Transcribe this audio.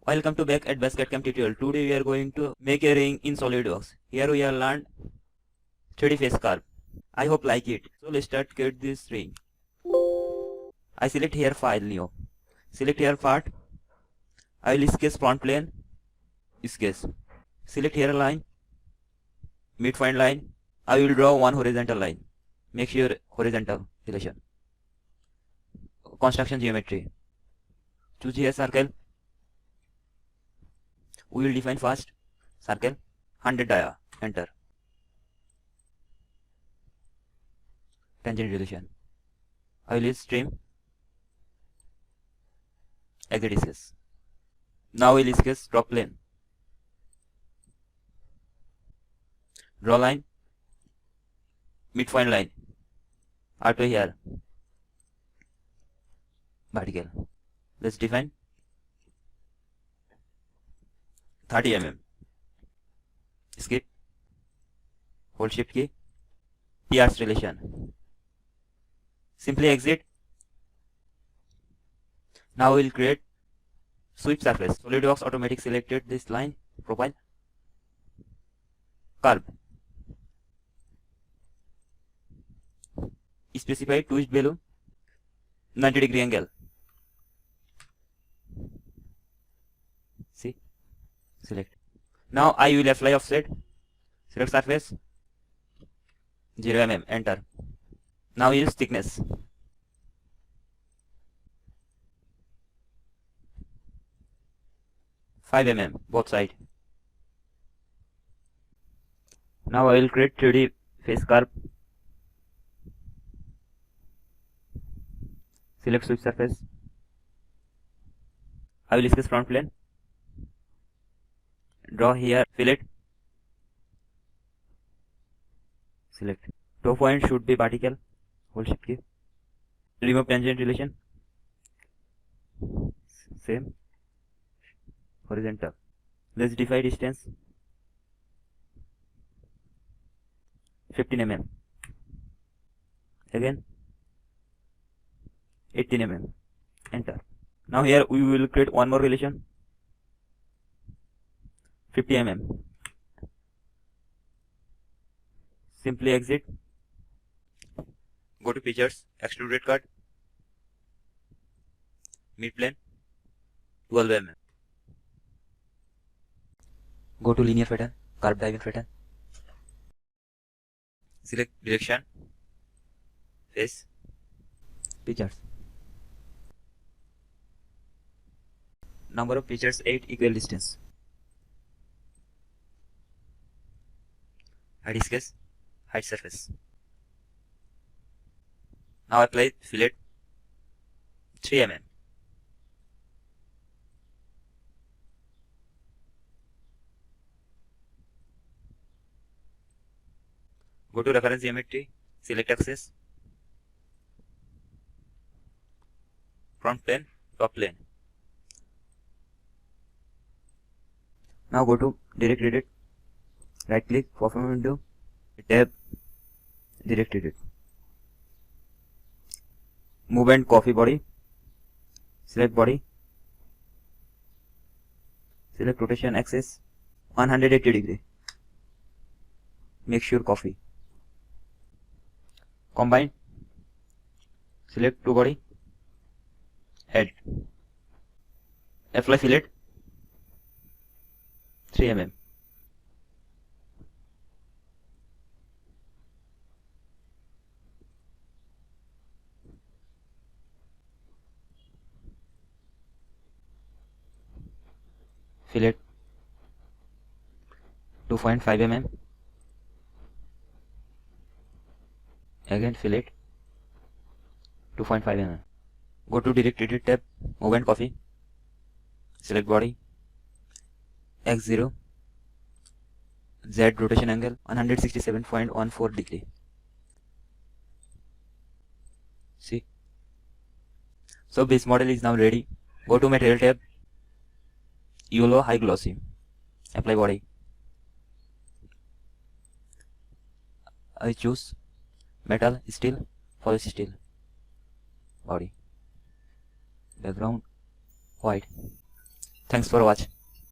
Welcome to back at Basket Cam tutorial. Today we are going to make a ring in SolidWorks. Here we have learned 3D face curve. I hope like it. So let's start create this ring. I select here file new. Select here part. I will sketch front plane. Sketch. Select here line. Midpoint line. I will draw one horizontal line. Make sure horizontal relation. Construction geometry. Choose here circle. We will define first circle 100 dia. Enter. Tangent relation. I will use stream. Exit sketch. Now we will sketch drop plane. Draw line. Midpoint line. Out to here. Vertical. Let's define 30 mm. Skip. Hold shift key. Appearanc relation. Simply exit. Now we will create sweep surface. SolidWorks automatic selected this line, profile, curve. Specify twist below 90° angle. See? Select. Now I will apply offset. Select surface 0 mm. Enter. Now use thickness. Five mm both sides. Now I will create 3D face curve. Select sweep surface. I will sketch front plane. Draw here fillet. Select. Toe point should be vertical. Hold shift key. Remove tangent relation. Same. Horizontal. Let's define distance 15 mm. Again 18 mm. Enter. Now here we will create one more relation 50 mm. Simply exit. Go to Features, Extruded Cut, Midplane 12 mm. Go to Linear Pattern, Curve Diagonal Pattern. Select Direction, Face, Features. Number of features 8 equal distance. Hide sketch, hide surface. Now apply fillet 3 mm. Go to reference geometry, select axis, front plane, top plane. Now go to direct edit, right click, perform window, tab, direct edit. Move and copy body, select body, select rotation axis 180°. Make sure copy. Combine, select two body, head, apply fillet 3 mm. Fillet 2.5 mm. Again fillet 2.5 mm. Go to direct edit tab, move and copy, select body, x0, z rotation angle 167.14°. See? So this model is now ready. Go to material tab, yellow high glossy, apply body. I choose metal, steel, polish steel, body, background white, Thanks for watch.